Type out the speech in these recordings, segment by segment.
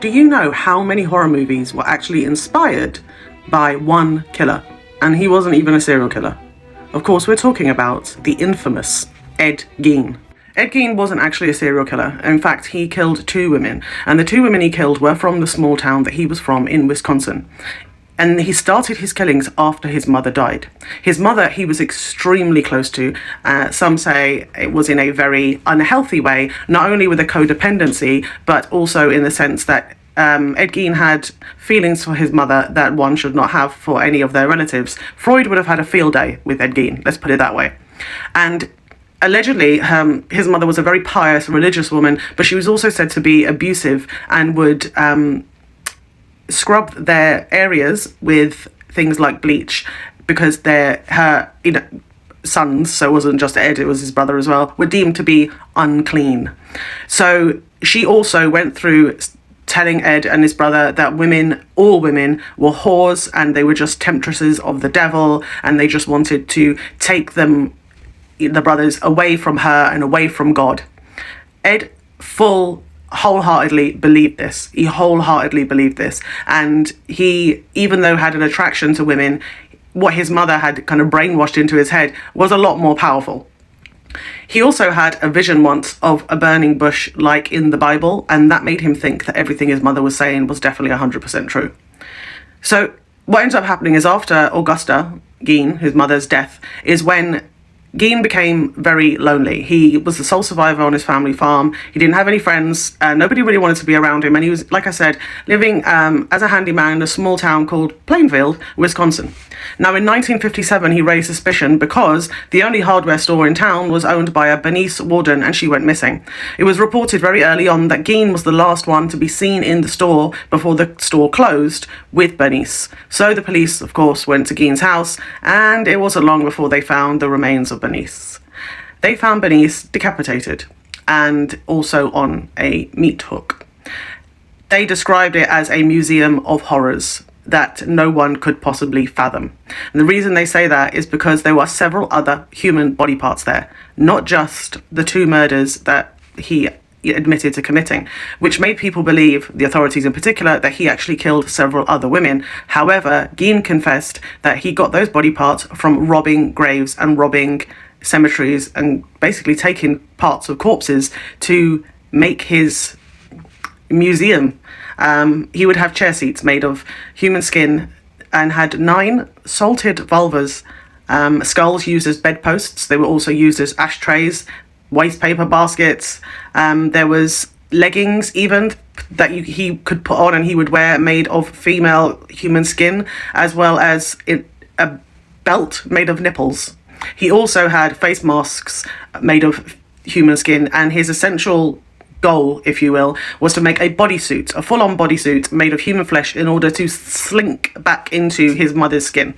Do you know how many horror movies were actually inspired by one killer? And he wasn't even a serial killer. Of course, we're talking about the infamous Ed Gein. Ed Gein wasn't actually a serial killer. In fact, he killed 2 women, and the 2 women he killed were from the small town that he was from in Wisconsin. And he started his killings after his mother died. His mother, he was extremely close to. Some say it was in a very unhealthy way, not only with a codependency, but also in the sense that Ed Gein had feelings for his mother that one should not have for any of their relatives. Freud would have had a field day with Ed Gein, let's put it that way. And allegedly, his mother was a very pious, religious woman, but she was also said to be abusive and would scrub their areas with things like bleach because her sons, so it wasn't just Ed, it was his brother as well, were deemed to be unclean. So she also went through telling Ed and his brother that all women were whores and they were just temptresses of the devil, and they just wanted to take the brothers away from her and away from God. Ed wholeheartedly believed this. He wholeheartedly believed this. And he, even though had an attraction to women, what his mother had kind of brainwashed into his head was a lot more powerful. He also had a vision once of a burning bush like in the Bible, and that made him think that everything his mother was saying was definitely 100% true. So what ends up happening is after Augusta Gein, his mother's death, is when Gein became very lonely. He was the sole survivor on his family farm. He didn't have any friends. Nobody really wanted to be around him. And he was, like I said, living as a handyman in a small town called Plainfield, Wisconsin. Now, in 1957, he raised suspicion because the only hardware store in town was owned by a Bernice Warden, and she went missing. It was reported very early on that Gein was the last one to be seen in the store before the store closed with Bernice. So the police, of course, went to Gein's house, and it wasn't long before they found the remains of Bernice. They found Bernice decapitated and also on a meat hook. They described it as a museum of horrors that no one could possibly fathom. And the reason they say that is because there were several other human body parts there, not just the 2 murders that he admitted to committing, which made people believe, the authorities in particular, that he actually killed several other women. However, Gein confessed that he got those body parts from robbing graves and robbing cemeteries and basically taking parts of corpses to make his museum. He would have chair seats made of human skin and had 9 salted vulvas, skulls used as bedposts. They were also used as ashtrays, waste paper baskets. There was leggings even that he could put on and he would wear made of female human skin, as well as a belt made of nipples. He also had face masks made of human skin, and his essential goal, if you will, was to make a bodysuit, a full-on bodysuit made of human flesh in order to slink back into his mother's skin.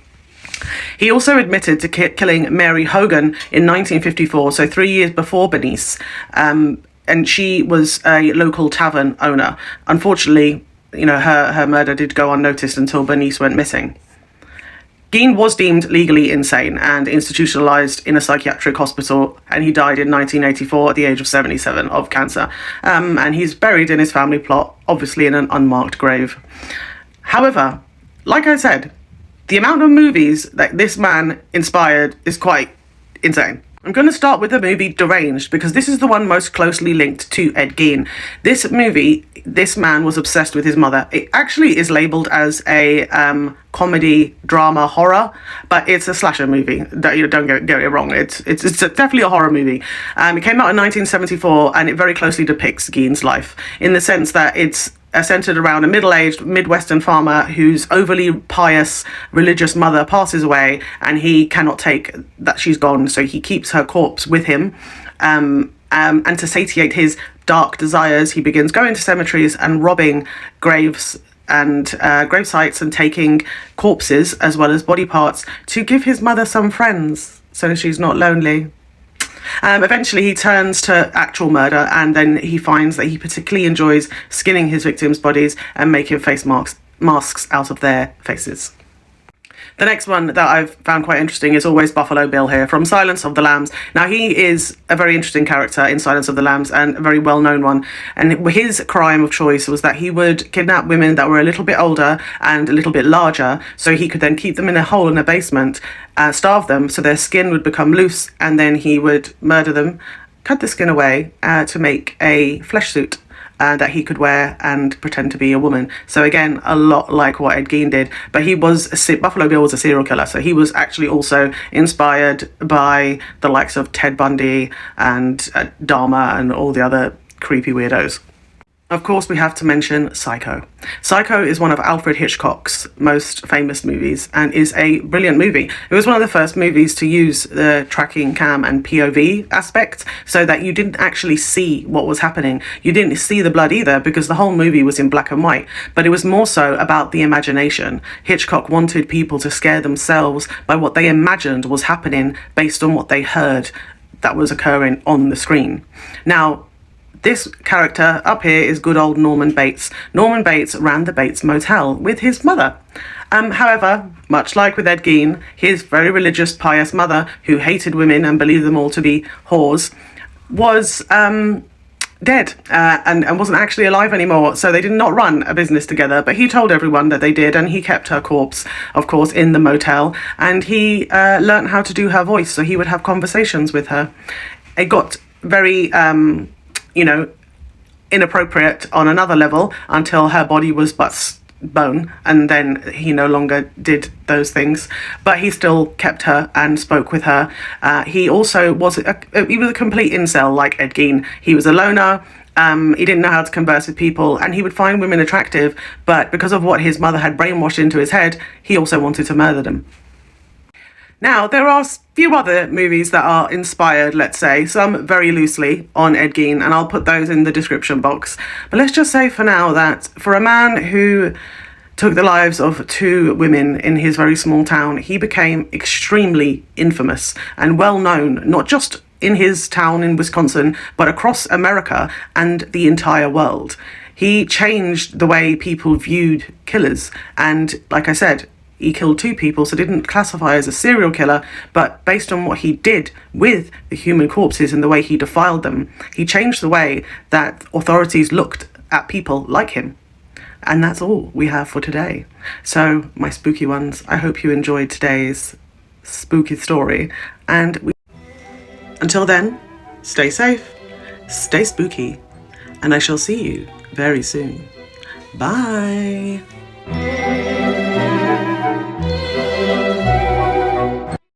He also admitted to killing Mary Hogan in 1954, so 3 years before Bernice, and she was a local tavern owner. Unfortunately, her murder did go unnoticed until Bernice went missing. Gein was deemed legally insane and institutionalized in a psychiatric hospital, and he died in 1984 at the age of 77 of cancer. And he's buried in his family plot, obviously in an unmarked grave. However, like I said, the amount of movies that this man inspired is quite insane. I'm going to start with the movie Deranged, because this is the one most closely linked to Ed Gein. This movie, this man was obsessed with his mother. It actually is labelled as a comedy, drama, horror, but it's a slasher movie. Don't get it wrong. It's definitely a horror movie. It came out in 1974, and it very closely depicts Gein's life in the sense that it's centered around a middle-aged Midwestern farmer whose overly pious religious mother passes away, and he cannot take that she's gone, so he keeps her corpse with him. And to satiate his dark desires, he begins going to cemeteries and robbing graves and grave sites and taking corpses as well as body parts to give his mother some friends so she's not lonely. Eventually he turns to actual murder, and then he finds that he particularly enjoys skinning his victims' bodies and making face masks out of their faces. The next one that I've found quite interesting is always Buffalo Bill here from Silence of the Lambs. Now, he is a very interesting character in Silence of the Lambs and a very well-known one. And his crime of choice was that he would kidnap women that were a little bit older and a little bit larger, so he could then keep them in a hole in a basement, starve them so their skin would become loose, and then he would murder them, cut the skin away to make a flesh suit that he could wear and pretend to be a woman. So again, a lot like what Ed Gein did, but Buffalo Bill was a serial killer, so he was actually also inspired by the likes of Ted Bundy and Dahmer and all the other creepy weirdos. Of course, we have to mention Psycho. Psycho is one of Alfred Hitchcock's most famous movies and is a brilliant movie. It was one of the first movies to use the tracking cam and POV aspect so that you didn't actually see what was happening. You didn't see the blood either because the whole movie was in black and white, but it was more so about the imagination. Hitchcock wanted people to scare themselves by what they imagined was happening based on what they heard that was occurring on the screen. Now, this character up here is good old Norman Bates. Norman Bates ran the Bates Motel with his mother. However, much like with Ed Gein, his very religious, pious mother, who hated women and believed them all to be whores, was dead and wasn't actually alive anymore, so they did not run a business together, but he told everyone that they did, and he kept her corpse, of course, in the motel, and he learnt how to do her voice, so he would have conversations with her. It got very inappropriate on another level until her body was but bone, and then he no longer did those things, but he still kept her and spoke with her. He also was a complete incel like Ed Gein. He was a loner. He didn't know how to converse with people, and he would find women attractive, but because of what his mother had brainwashed into his head, he also wanted to murder them. Now, there are a few other movies that are inspired, let's say, some very loosely on Ed Gein, and I'll put those in the description box. But let's just say for now that for a man who took the lives of 2 women in his very small town, he became extremely infamous and well known, not just in his town in Wisconsin, but across America and the entire world. He changed the way people viewed killers, and like I said, he killed 2 people, so didn't classify as a serial killer, but based on what he did with the human corpses and the way he defiled them, he changed the way that authorities looked at people like him. And that's all we have for today. So, my spooky ones, I hope you enjoyed today's spooky story, and until then, stay safe, stay spooky, and I shall see you very soon. Bye!